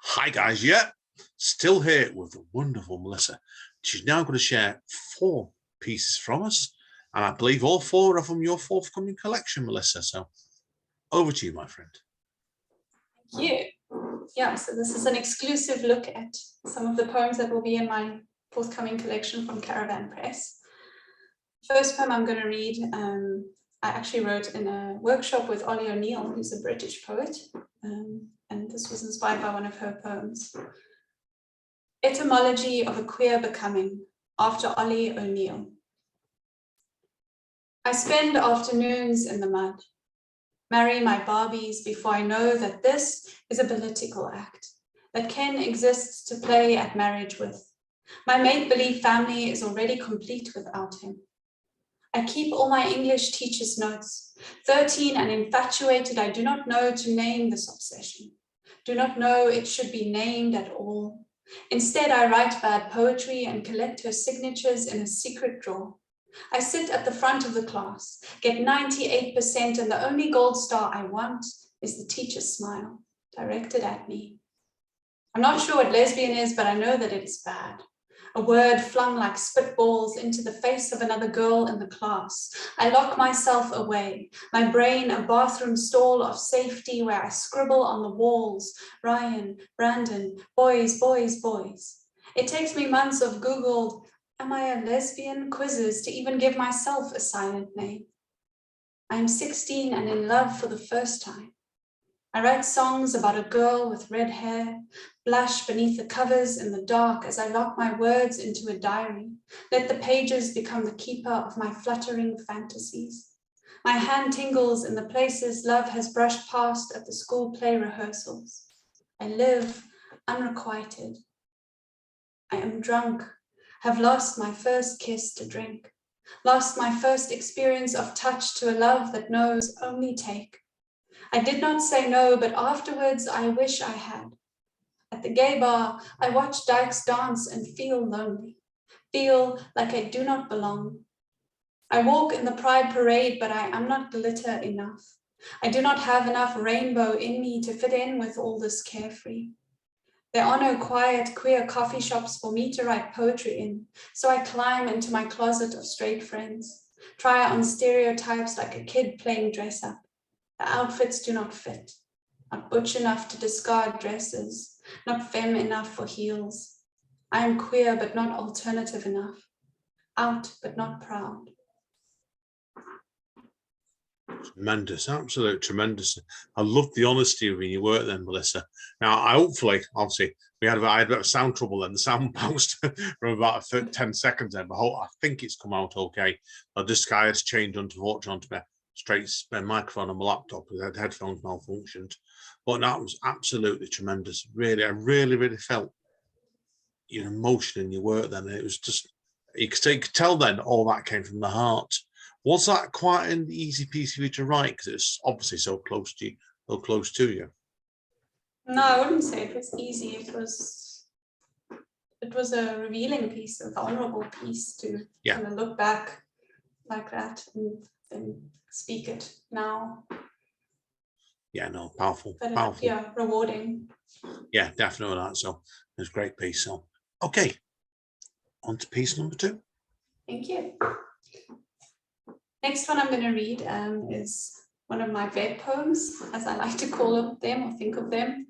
Hi guys, yeah, still here with the wonderful Melissa. She's now going to share 4 pieces from us, and I believe all 4 are from your forthcoming collection, Melissa. So over to you, my friend. Thank you. Yeah, so this is an exclusive look at some of the poems that will be in my forthcoming collection from Caravan Press. First poem I'm going to read, I actually wrote in a workshop with Ollie O'Neill, who's a British poet, and this was inspired by one of her poems. Etymology of a Queer Becoming, after Ollie O'Neill. I spend afternoons in the mud, marry my Barbies before I know that this is a political act, that Ken exists to play at marriage with. My make-believe family is already complete without him. I keep all my English teacher's notes. 13 and infatuated, I do not know to name this obsession. Do not know it should be named at all. Instead, I write bad poetry and collect her signatures in a secret drawer. I sit at the front of the class, get 98%, and the only gold star I want is the teacher's smile directed at me. I'm not sure what lesbian is, but I know that it is bad. A word flung like spitballs into the face of another girl in the class. I lock myself away, my brain a bathroom stall of safety where I scribble on the walls, Ryan, Brandon, boys, boys, boys. It takes me months of Googled, am I a lesbian quizzes to even give myself a silent name. I am 16 and in love for the first time. I write songs about a girl with red hair, blush beneath the covers in the dark as I lock my words into a diary. Let the pages become the keeper of my fluttering fantasies. My hand tingles in the places love has brushed past at the school play rehearsals. I live unrequited. I am drunk, have lost my first kiss to drink, lost my first experience of touch to a love that knows only take. I did not say no, but afterwards I wish I had. At the gay bar, I watch dykes dance and feel lonely, feel like I do not belong. I walk in the pride parade, but I am not glitter enough. I do not have enough rainbow in me to fit in with all this carefree. There are no quiet, queer coffee shops for me to write poetry in, so I climb into my closet of straight friends, try on stereotypes like a kid playing dress up. The outfits do not fit, not butch enough to discard dresses, not femme enough for heels. I am queer but not alternative enough, out but not proud. Tremendous, absolute tremendous. I love the honesty of your work then, Melissa. Now, obviously, I had a bit of sound trouble then. The sound bounced from about 10 seconds then, but I think it's come out okay. This guy has changed unfortunately onto my straight microphone on my laptop because the headphones malfunctioned. But that was absolutely tremendous. Really, I really felt your emotion in your work then. It was just, you could tell then all that came from the heart. Was that quite an easy piece for you to write because it's obviously so close to you? No, I wouldn't say it was easy. It was a revealing piece, a vulnerable piece to kind of look back like that and speak it now. Yeah, no, powerful. Yeah, rewarding. Yeah, definitely that. So it was a great piece. So okay, on to piece number 2. Thank you. Next one I'm going to read is one of my vet poems, as I like to call them or think of them.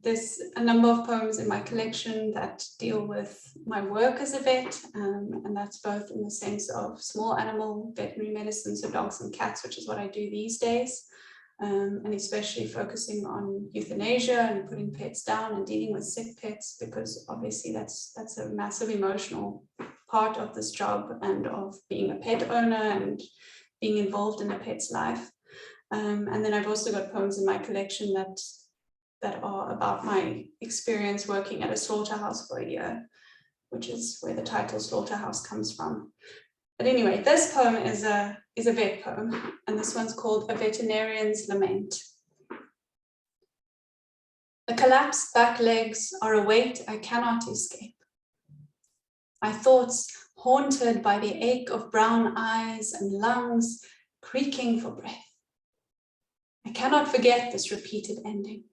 There's a number of poems in my collection that deal with my work as a vet, and that's both in the sense of small animal veterinary medicine, so dogs and cats, which is what I do these days, and especially focusing on euthanasia and putting pets down and dealing with sick pets, because obviously that's a massive emotional part of this job and of being a pet owner and being involved in a pet's life. And then I've also got poems in my collection that are about my experience working at a slaughterhouse for a year, which is where the title slaughterhouse comes from. But anyway, this poem is a vet poem, and this one's called A Veterinarian's Lament. The collapsed back legs are a weight I cannot escape. My thoughts haunted by the ache of brown eyes and lungs creaking for breath. I cannot forget this repeated ending.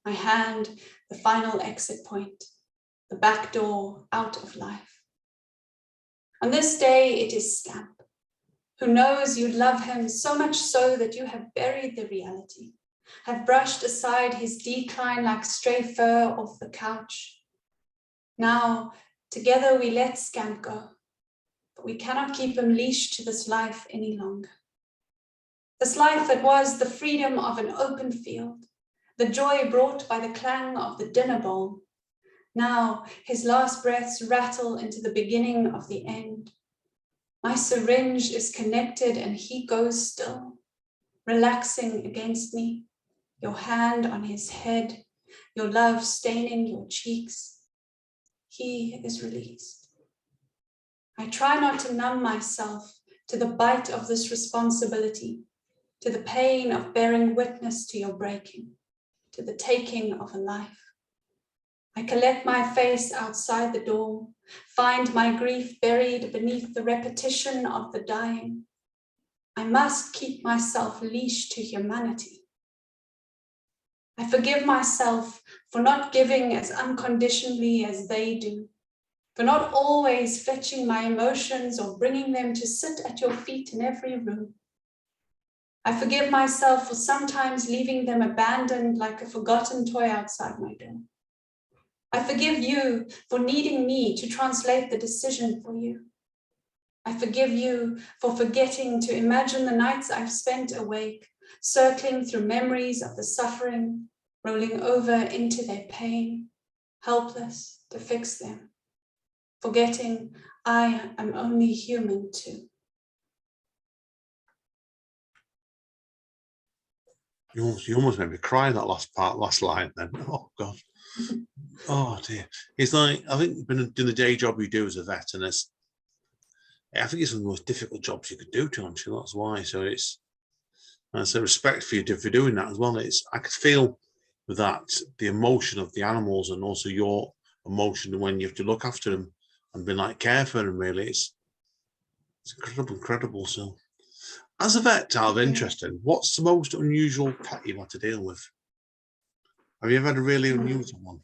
my hand, the final exit point, the back door out of life. On this day, it is Scamp, who knows you love him so much so that you have buried the reality, have brushed aside his decline like stray fur off the couch. Now, together we let Scamp go, but we cannot keep him leashed to this life any longer. This life that was the freedom of an open field, the joy brought by the clang of the dinner bowl. Now his last breaths rattle into the beginning of the end. My syringe is connected and he goes still, relaxing against me, your hand on his head, your love staining your cheeks. He is released. I try not to numb myself to the bite of this responsibility, to the pain of bearing witness to your breaking, to the taking of a life. I collect my face outside the door, find my grief buried beneath the repetition of the dying. I must keep myself leashed to humanity. I forgive myself for not giving as unconditionally as they do, for not always fetching my emotions or bringing them to sit at your feet in every room. I forgive myself for sometimes leaving them abandoned like a forgotten toy outside my door. I forgive you for needing me to translate the decision for you. I forgive you for forgetting to imagine the nights I've spent awake, circling through memories of the suffering, rolling over into their pain, helpless to fix them, forgetting I am only human too. You almost made me cry that last line then. Oh, God. Oh, dear. It's like, I think doing the day job you do as a vet, and I think it's one of the most difficult jobs you could do, John. That's why. So it's a respect for you for doing that as well. I could feel with that, the emotion of the animals and also your emotion when you have to look after them and be like care for them, really. It's incredible. So as a vet, out of interest, what's the most unusual pet you've had to deal with? Have you ever had a really unusual one?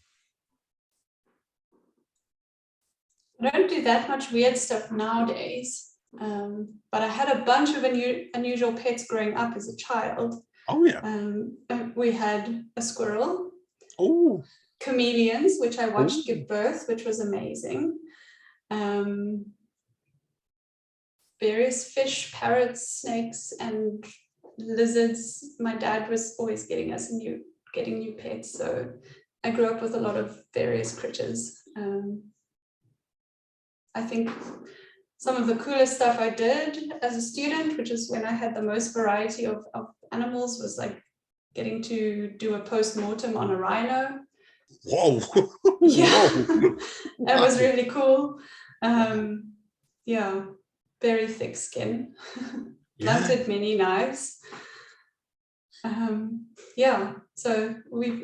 I don't do that much weird stuff nowadays, but I had a bunch of unusual pets growing up as a child. Oh, yeah. We had a squirrel, chameleons, which I watched give birth, which was amazing. Various fish, parrots, snakes, and lizards. My dad was always getting new pets, so I grew up with a lot of various critters. I think some of the coolest stuff I did as a student, which is when I had the most variety of animals, was like getting to do a post-mortem on a rhino. Whoa. Yeah. Whoa. That was really cool. Yeah, very thick skin. Blunted many knives. Yeah, so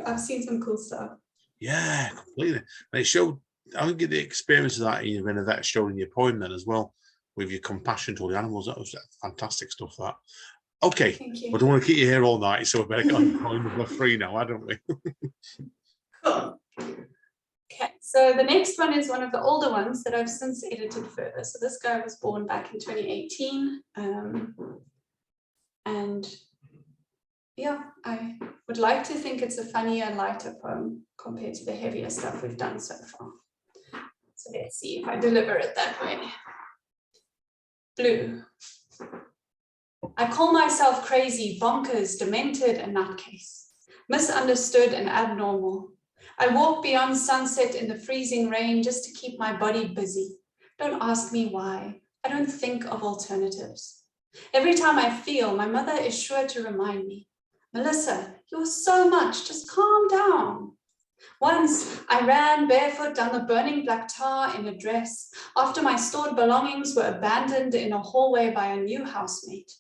I've seen some cool stuff. Yeah, completely. And it showed, I think the experience of that in a vet showed in your poem then as well, with your compassion to all the animals. That was fantastic stuff, that. Okay, I don't want to keep you here all night, so we better go on poem number 3 now, don't we? Cool. Okay, so the next one is one of the older ones that I've since edited further. So this guy was born back in 2018. And yeah, I would like to think it's a funnier, lighter poem compared to the heavier stuff we've done so far. So let's see if I deliver it that way. Blue. I call myself crazy, bonkers, demented, a nutcase, misunderstood and abnormal. I walk beyond sunset in the freezing rain just to keep my body busy. Don't ask me why. I don't think of alternatives. Every time I feel, my mother is sure to remind me, Melissa, you're so much, just calm down. Once I ran barefoot down the burning black tar in a dress after my stored belongings were abandoned in a hallway by a new housemate.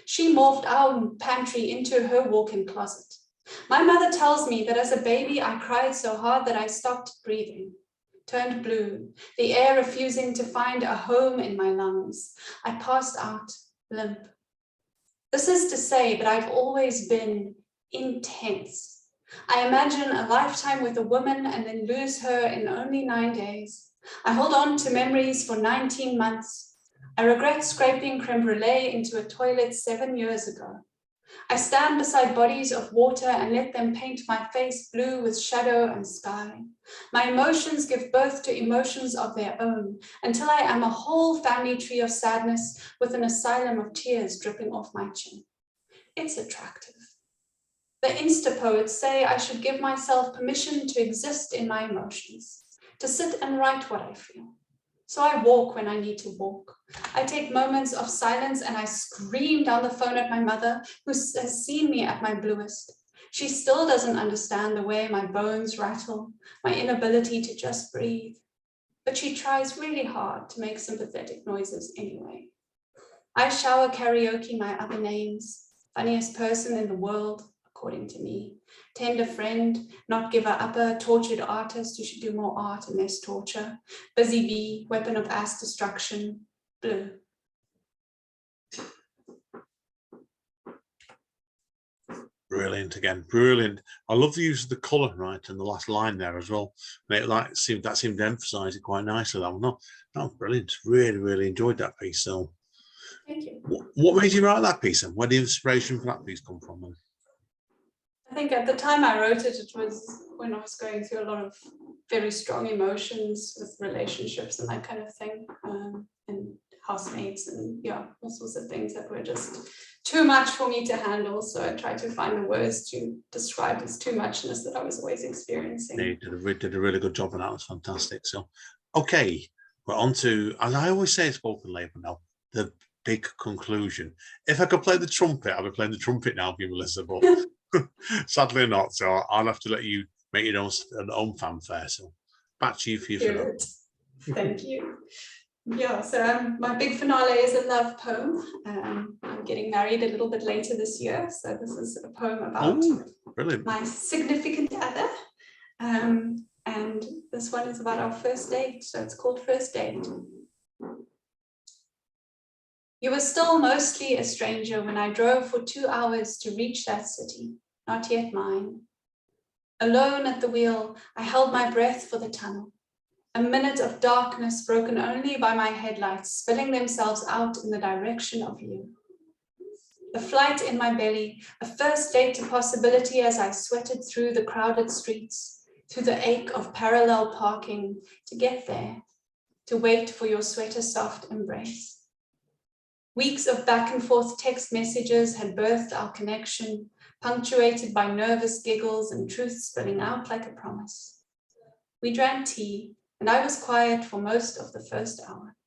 She morphed our pantry into her walk-in closet. My mother tells me that as a baby, I cried so hard that I stopped breathing, turned blue, the air refusing to find a home in my lungs. I passed out, limp. This is to say that I've always been intense. I imagine a lifetime with a woman and then lose her in only 9 days. I hold on to memories for 19 months. I regret scraping creme brulee into a toilet 7 years ago. I stand beside bodies of water and let them paint my face blue with shadow and sky. My emotions give birth to emotions of their own until I am a whole family tree of sadness with an asylum of tears dripping off my chin. It's attractive. The Insta poets say I should give myself permission to exist in my emotions, to sit and write what I feel. So I walk when I need to walk. I take moments of silence and I scream down the phone at my mother, who has seen me at my bluest. She still doesn't understand the way my bones rattle, my inability to just breathe. But she tries really hard to make sympathetic noises anyway. I shower karaoke my other names, funniest person in the world, according to me, tender friend, not giver upper, tortured artist who should do more art and less torture, busy bee, weapon of ass destruction, blue. Brilliant again, brilliant. I love the use of the colour, right, and the last line there as well. And that seemed to emphasise it quite nicely. That one, no, that was brilliant. Really, really enjoyed that piece. So, Thank you. What made you write that piece, and where did the inspiration for that piece come from? Then? I think at the time I wrote it, it was when I was going through a lot of very strong emotions with relationships and that kind of thing, and housemates and all sorts of things that were just too much for me to handle. So I tried to find the words to describe this too muchness that I was always experiencing. Yeah, you did a really good job, and that was fantastic. So, okay, we're on to, as I always say, spoken labor now, the big conclusion. If I could play the trumpet, I'd be playing the trumpet now for you, Melissa, but sadly not. So I'll have to let you make your own fanfare. So back to you for your finale. Thank you. Yeah, so my big finale is a love poem. I'm getting married a little bit later this year, so this is a poem about my significant other. And this one is about our first date, so it's called First Date. You were still mostly a stranger when I drove for 2 hours to reach that city, not yet mine. Alone at the wheel, I held my breath for the tunnel. A minute of darkness broken only by my headlights spilling themselves out in the direction of you. The flight in my belly, a first date to possibility as I sweated through the crowded streets, through the ache of parallel parking to get there, to wait for your sweater-soft embrace. Weeks of back and forth text messages had birthed our connection, punctuated by nervous giggles and truth spilling out like a promise. We drank tea, and I was quiet for most of the first hour.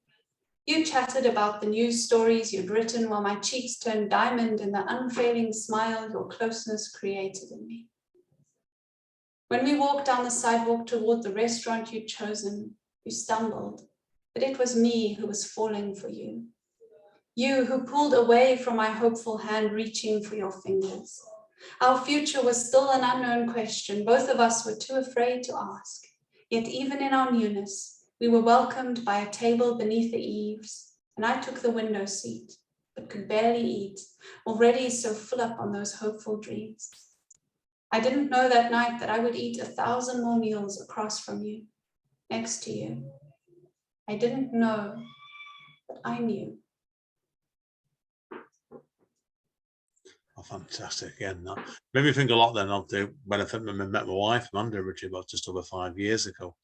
You chatted about the news stories you'd written while my cheeks turned diamond in the unfailing smile your closeness created in me. When we walked down the sidewalk toward the restaurant you'd chosen, you stumbled, but it was me who was falling for you. You who pulled away from my hopeful hand reaching for your fingers. Our future was still an unknown question. Both of us were too afraid to ask. Yet even in our newness, we were welcomed by a table beneath the eaves, and I took the window seat, but could barely eat, already so full up on those hopeful dreams. I didn't know that night that I would eat 1,000 more meals across from you, next to you. I didn't know, but I knew. Oh, fantastic. Again, that made me think a lot then of when I met my wife, Amanda, originally about just over 5 years ago.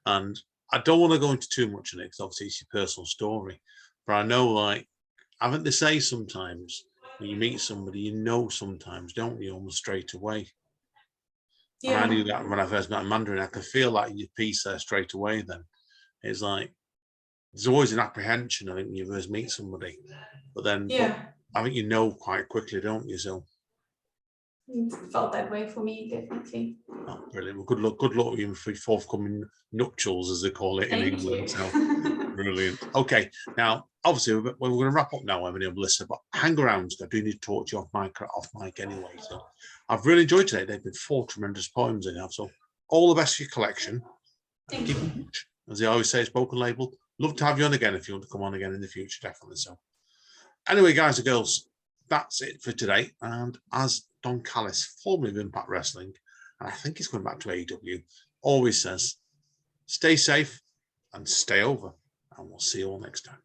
And I don't want to go into too much on it because obviously it's your personal story. But I know, like, haven't they say sometimes when you meet somebody, you know sometimes, don't you, almost straight away. Yeah. And I knew that when I first met Amanda, and I could feel like your piece there straight away then. It's like, there's always an apprehension, I think, when you first meet somebody. But then, I think you know quite quickly, don't you? So it felt that way for me, definitely. Oh, brilliant. Well, good luck with your forthcoming nuptials, as they call it in England. So brilliant. Okay, now obviously we're going to wrap up now, Emily and Melissa, but hang around. I do need to talk to you off mic anyway. So I've really enjoyed today. They've been 4 tremendous poems in there. So all the best for your collection. Thank you. As they always say, spoken label. Love to have you on again if you want to come on again in the future, definitely. So anyway, guys and girls, that's it for today. And as Don Callis, formerly of Impact Wrestling, and I think he's going back to AEW, always says, stay safe and stay over. And we'll see you all next time.